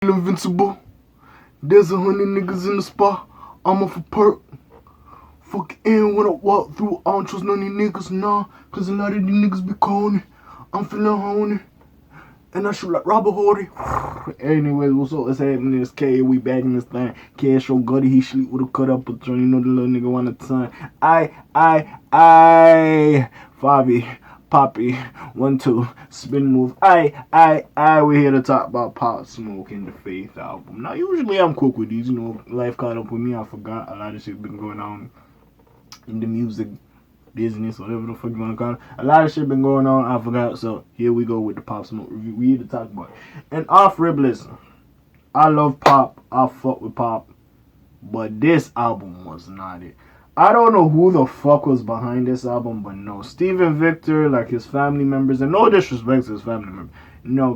Invincible. There's 100 niggas in the spot. I'm off a perk. Fuck in when I walk through. I don't trust none of these niggas, nah. Cause a lot of these niggas be calling. I'm feeling horny. And I shoot like Robert Horty. Anyways, what's up? What's happening? It's K. We back in this thing. Cash so gutty, he sleep with a cut up a joint. You know the little nigga want a ton. Fabi, Poppy, 1, 2, spin move. We're here to talk about Pop Smoke and the Faith album. Now, usually I'm quick with these, you know, life caught up with me. I forgot a lot of shit been going on in the music business, whatever the fuck you want to call it. A lot of shit been going on, I forgot. So here we go with the Pop Smoke review. We here to talk about it. And off rip, listen, I love Pop, I fuck with Pop, but this album was not it. I don't know who the fuck was behind this album, but no, Steven Victor, like his family members, and no disrespect to his family members, no,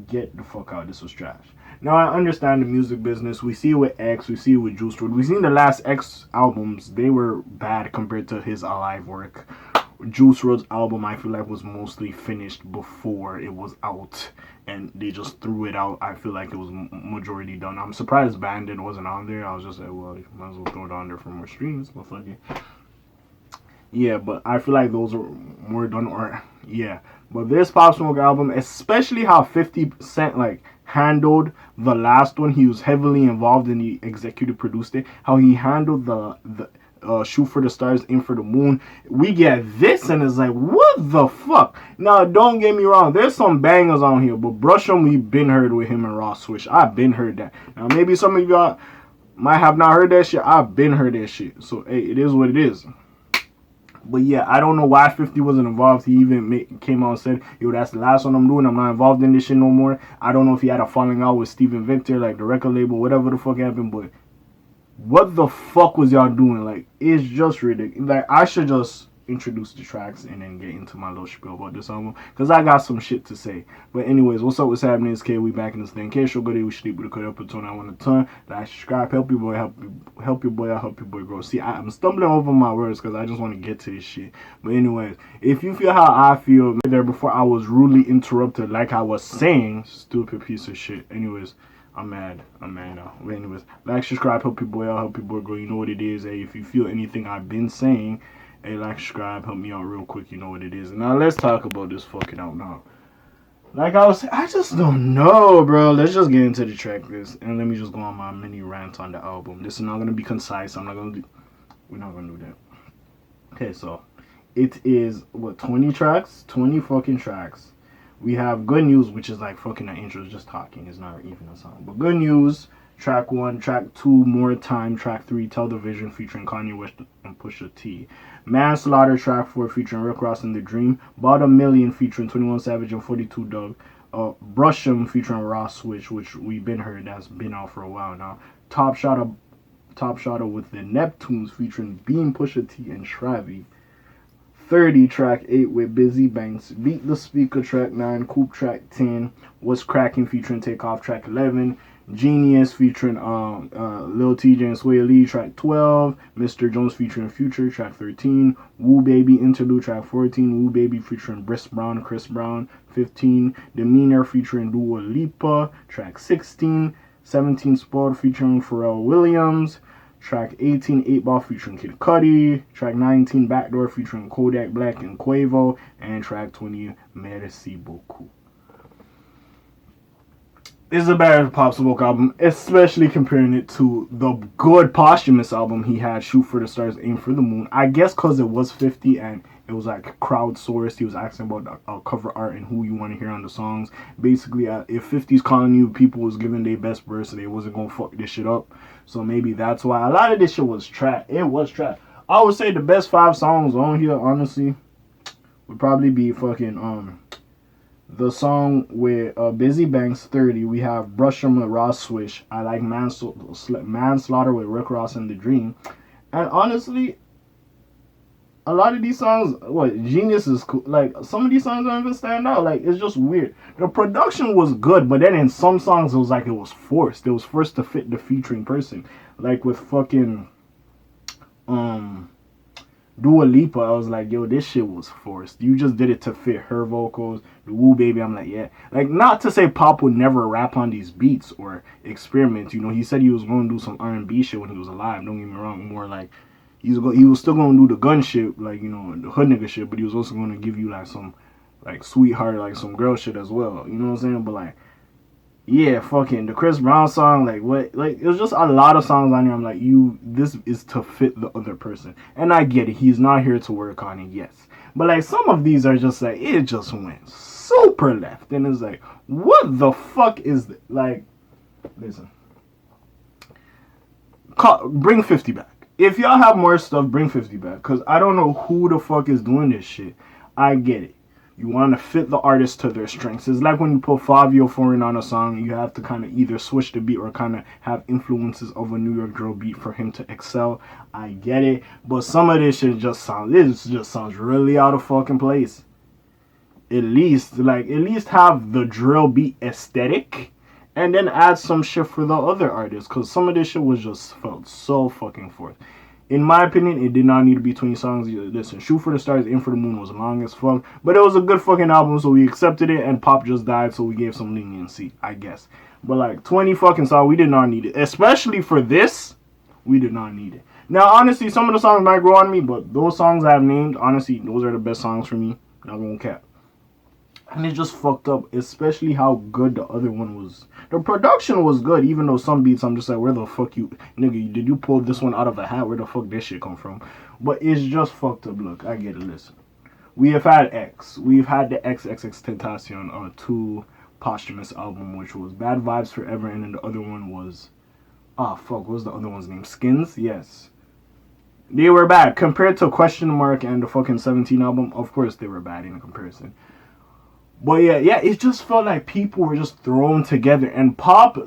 get the fuck out, this was trash. Now, I understand the music business. We see it with X. We see it with Juice WRLD. We've seen the last X albums. They were bad compared to his Alive work. Juice WRLD's album, I feel like, was mostly finished before it was out. And they just threw it out. I feel like it was majority done. I'm surprised Bandit wasn't on there. I was just like, well, you might as well throw it on there for more streams. But fuck it. Yeah, but I feel like those are more done. Or, yeah. But this Pop Smoke album, especially how 50 Cent, like, handled the last one. He was heavily involved in the executive produced it. How he handled the Shoot for the Stars, Aim for the Moon. We get this and it's like, what the fuck? Now, don't get me wrong, there's some bangers on here, but Brush 'Em, we've been heard with him and Ross Swish. I've been heard that. Now, maybe some of y'all might have not heard that shit. I've been heard that shit. So, hey, it is what it is. But yeah, I don't know why 50 wasn't involved. He even came out and said, yo, that's the last one I'm doing. I'm not involved in this shit no more. I don't know if he had a falling out with Steven Victor, like the record label, whatever the fuck happened. But what the fuck was y'all doing? Like, it's just ridiculous. Like, I should just introduce the tracks and then get into my little spiel about this album, because I got some shit to say. But anyways, what's up, what's happening? It's K. We back in this thing. K. So good, we sleep with a cut up a ton. I want a ton. Like, subscribe, help your boy, help your boy, I help your boy grow. See, I'm stumbling over my words because I just want to get to this shit. But anyways, if you feel how I feel there before I was rudely interrupted, like I was saying, stupid piece of shit. Anyways, I'm mad now. But anyways, like, subscribe, help your boy out, help your boy grow. You know what it is. Hey, if you feel anything I've been saying, hey, like, subscribe, help me out real quick. You know what it is. And now let's talk about this fucking out now. Like I was saying, I just don't know, bro. Let's just get into the track list and let me just go on my mini rant on the album. This is not gonna be concise. We're not gonna do that. Okay, so it is what, 20 tracks? 20 fucking tracks. We have Good News, which is like fucking an intro, just talking. It's not even a song. But Good News, track 1, track 2, More Time, track 3, Tell the Vision featuring Kanye West and Pusha T. Manslaughter, track 4, featuring Rick Ross and The Dream. About a Million, featuring 21 Savage and 42 Dugg. Brush 'Em, featuring Ross Swish, which we've been heard, that's been out for a while now. Top Shotter with the Neptunes, featuring Beam, Pusha T, and Shravy. 30, track 8 with Busy Banks. Beat the Speaker, track 9. Coop, track 10. What's Cracking, featuring Takeoff, track 11. Genius, featuring Lil TJ and Sway Lee, track 12. Mr. Jones, featuring Future, track 13. Woo Baby Interlude, track 14. Woo Baby, featuring Chris Brown, 15. Demeanor, featuring Dua Lipa, track 16. 17, Sport, featuring Pharrell Williams. Track 18, 8 Ball, featuring Kid Cudi. Track 19, Backdoor, featuring Kodak Black and Quavo. And track 20, Merci Beaucoup. This is a better Pop Smoke album, especially comparing it to the good posthumous album he had, Shoot for the Stars, Aim for the Moon. I guess because it was 50 and it was like crowdsourced. He was asking about cover art and who you want to hear on the songs. Basically, if 50's calling you, people was giving their best verse, so they wasn't going to fuck this shit up. So maybe that's why. A lot of this shit was trash. It was trash. I would say the best 5 songs on here, honestly, would probably be fucking, the song with Busy Banks, 30. We have Brush 'Em with Ross Swish. I like Manslaughter with Rick Ross and The Dream. And honestly, a lot of these songs, Genius is cool. Like, some of these songs don't even stand out. Like, it's just weird. The production was good, but then in some songs, it was like it was forced. It was forced to fit the featuring person. Like with fucking, Dua Lipa, I was like, yo, this shit was forced. You just did it to fit her vocals. The Woo Baby, I'm like, yeah. Like, not to say Pop would never rap on these beats or experiment. You know, he said he was going to do some R&B shit when he was alive. Don't get me wrong. More like, he was still going to do the gun shit, like, you know, the hood nigga shit. But he was also going to give you, like, some, like, sweetheart, like, some girl shit as well. You know what I'm saying? But, like, yeah, fucking the Chris Brown song, like what, like it was just a lot of songs on here. I'm like, this is to fit the other person, and I get it. He's not here to work on it, yes, but like some of these are just like it just went super left, and it's like, what the fuck is this? Like, listen, bring 50 back. If y'all have more stuff, bring 50 back, cause I don't know who the fuck is doing this shit. I get it. You want to fit the artist to their strengths. It's like when you put Fabio Foreign on a song, you have to kind of either switch the beat or kind of have influences of a New York drill beat for him to excel. I get it, but some of this shit just sounds really out of fucking place. At least have the drill beat aesthetic, and then add some shit for the other artists, because some of this shit was just felt so fucking forced. In my opinion, it did not need to be 20 songs. Listen, Shoot for the Stars, Aim for the Moon was long as fuck. But it was a good fucking album, so we accepted it. And Pop just died, so we gave some leniency, I guess. But like, 20 fucking songs, we did not need it. Especially for this, we did not need it. Now, honestly, some of the songs might grow on me, but those songs I have named, honestly, those are the best songs for me. Not gonna cap. And it just fucked up, especially how good the other one was. The production was good, even though some beats I'm just like, where the fuck you, nigga, did you pull this one out of a hat? Where the fuck this shit come from? But it's just fucked up. Look, I get it, listen. We have had X. We've had the XXXTentacion 2 posthumous album, which was Bad Vibes Forever, and then the other one was, what was the other one's name? Skins? Yes. They were bad. Compared to Question Mark and the fucking 17 album, of course they were bad in comparison. But yeah, it just felt like people were just thrown together. And Pop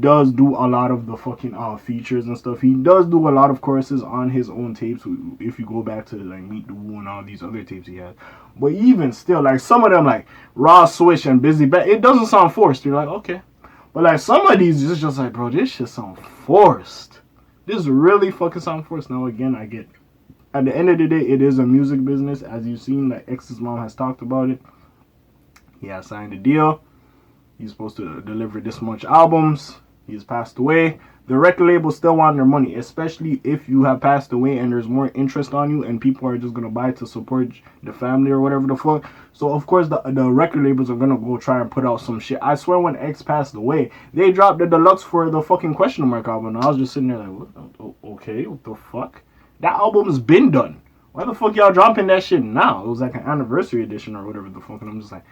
does do a lot of the fucking features and stuff. He does do a lot of choruses on his own tapes. If you go back to like Meet the Woo and all these other tapes he had. But even still, like some of them, like Raw Switch and Busy Bet, it doesn't sound forced. You're like, okay. But like some of these, it's just like, bro, this shit sound forced. This really fucking sound forced. Now again, I get, at the end of the day, it is a music business. As you've seen, like X's mom has talked about it. He has signed a deal. He's supposed to deliver this much albums. He's passed away. The record label still want their money, especially if you have passed away and there's more interest on you and people are just going to buy to support the family or whatever the fuck. So, of course, the record labels are going to go try and put out some shit. I swear when X passed away, they dropped the deluxe for the fucking Question Mark album. And I was just sitting there like, what? Okay, what the fuck? That album's been done. Why the fuck y'all dropping that shit now? It was like an anniversary edition or whatever the fuck. And I'm just like,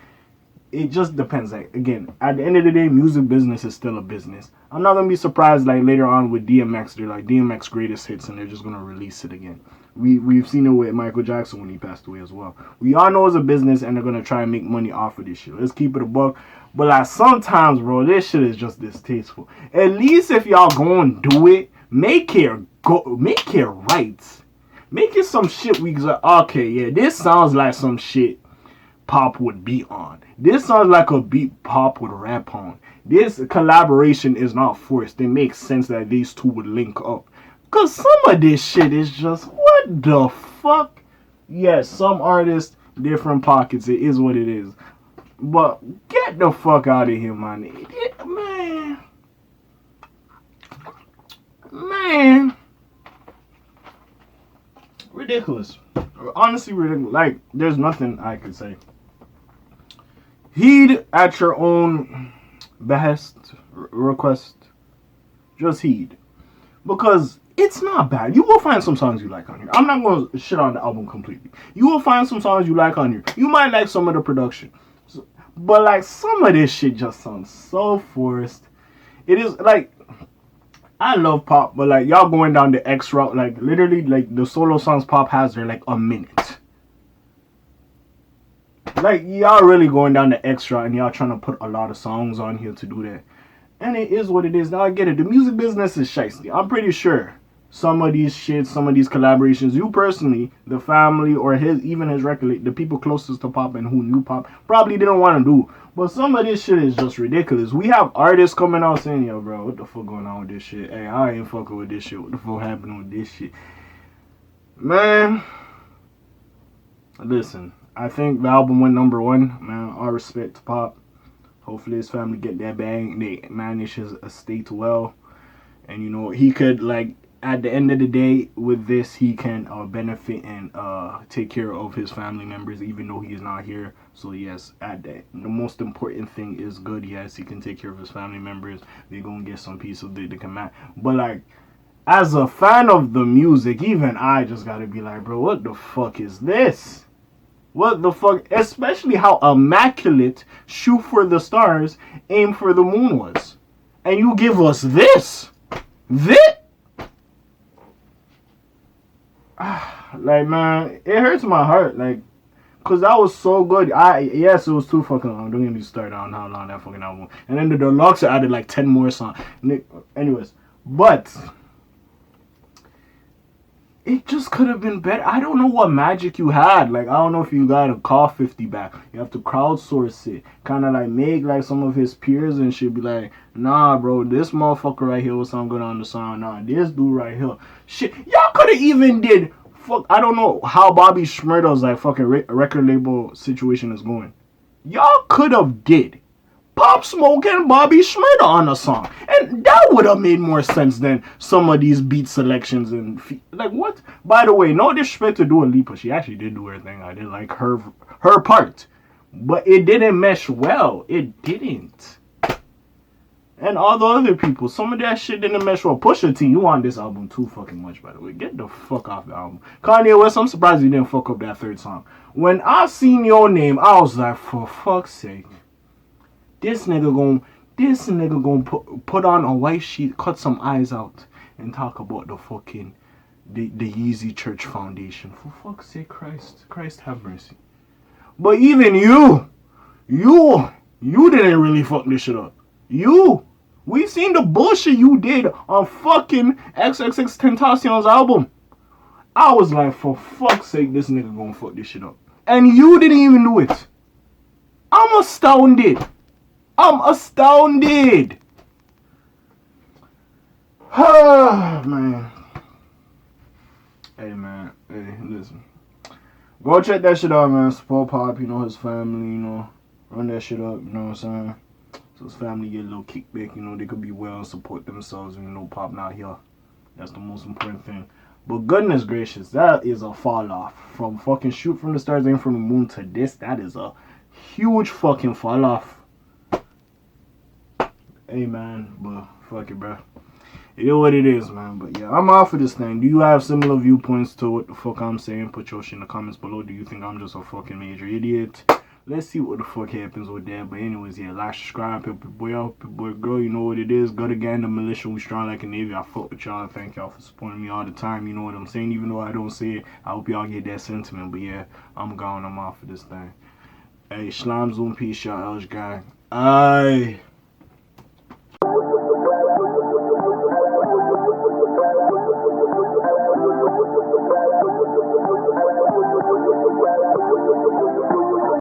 it just depends. Like, again, at the end of the day, music business is still a business. I'm not gonna be surprised like later on with DMX, they're like DMX greatest hits and they're just gonna release it again. We've seen it with Michael Jackson when he passed away as well. We all know it's a business and they're gonna try and make money off of this shit. Let's keep it a buck. But like sometimes, bro, this shit is just distasteful. At least if y'all go and do it, make it right. Make it some shit we like, okay, yeah, this sounds like some shit Pop would be on. This sounds like a beat Pop would rap on. This collaboration is not forced. It makes sense that these two would link up. Because some of this shit is just, what the fuck? Yes, some artists, different pockets. It is what it is. But get the fuck out of here, man. Man. Ridiculous. Honestly, ridiculous. Like, there's nothing I could say. Heed at your own behest, request. Just heed. Because it's not bad. You will find some songs you like on here. I'm not going to shit on the album completely. You will find some songs you like on here. You might like some of the production. But like some of this shit just sounds so forced. It is like, I love Pop, but like y'all going down the X route. Like literally like the solo songs Pop has are like a minute. Like, y'all really going down the extra and y'all trying to put a lot of songs on here to do that. And it is what it is. Now, I get it. The music business is shiesty. I'm pretty sure some of these shits, some of these collaborations, you personally, the family, or even his record, the people closest to Pop and who knew Pop, probably didn't want to do. But some of this shit is just ridiculous. We have artists coming out saying, yo, bro, what the fuck going on with this shit? Hey, I ain't fucking with this shit. What the fuck happening with this shit? Man, listen, I think the album went #1. Man, all respect to Pop. Hopefully his family get that bag. They manage his estate well. And, you know, he could, like, at the end of the day, with this, he can benefit and take care of his family members, even though he is not here. So, yes, the most important thing is good. Yes, he can take care of his family members. They're going to get some piece of the command. But, like, as a fan of the music, even I just got to be like, bro, what the fuck is this? What the fuck? Especially how immaculate Shoot for the Stars, Aim for the Moon was. And you give us this? This? Like, man, it hurts my heart. Like, cause that was so good. Yes, it was too fucking long. Don't get me started on how long that fucking album. And then the deluxe added like 10 more songs. Anyways, but it just could have been better. I don't know what magic you had. Like, I don't know if you got a call 50 back. You have to crowdsource it. Kind of like make like some of his peers and shit be like, nah, bro, this motherfucker right here was something good on the song. Nah, this dude right here. Shit, y'all could have even did. Fuck, I don't know how Bobby Shmurda's like fucking record label situation is going. Y'all could have did Pop Smoke and Bobby Shmurda on a song, and that would have made more sense than some of these beat selections and like what. By the way, no disrespect to Dua Lipa, she actually did do her thing. I did like her part, but it didn't mesh well. It didn't. And all the other people, some of that shit didn't mesh well. Pusha T, you on this album too fucking much, by the way. Get the fuck off the album. Kanye West, I'm surprised you didn't fuck up that third song. When I seen your name, I was like, for fuck's sake. This nigga gonna put on a white sheet, cut some eyes out, and talk about the fucking the Yeezy Church Foundation. For fuck's sake, Christ have mercy. But even you didn't really fuck this shit up. We seen the bullshit you did on fucking XXX Tentacion's album. I was like, for fuck's sake, this nigga gonna fuck this shit up. And you didn't even do it. I'm astounded. Man. Hey, man. Hey, listen. Go check that shit out, man. Support Pop, you know, his family, you know. Run that shit up, you know what I'm saying? So his family get a little kickback, you know, they could be well and support themselves, and you know, Pop not here. That's the most important thing. But goodness gracious, that is a fall off. From fucking Shoot from the Stars, Aim from the Moon to this, that is a huge fucking fall off. Hey, man, but fuck it, bro. It is what it is, man. But yeah, I'm off of this thing. Do you have similar viewpoints to what the fuck I'm saying? Put your shit in the comments below. Do you think I'm just a fucking major idiot? Let's see what the fuck happens with that. But anyways, yeah, like, subscribe, people boy out, people boy girl, you know what it is. Good again, the militia, we strong like a navy. I fuck with y'all. Thank y'all for supporting me all the time. You know what I'm saying? Even though I don't say it, I hope y'all get that sentiment. But yeah, I'm gone. I'm off of this thing. Hey, Slimes on peace, y'all, Elge guy. Aye.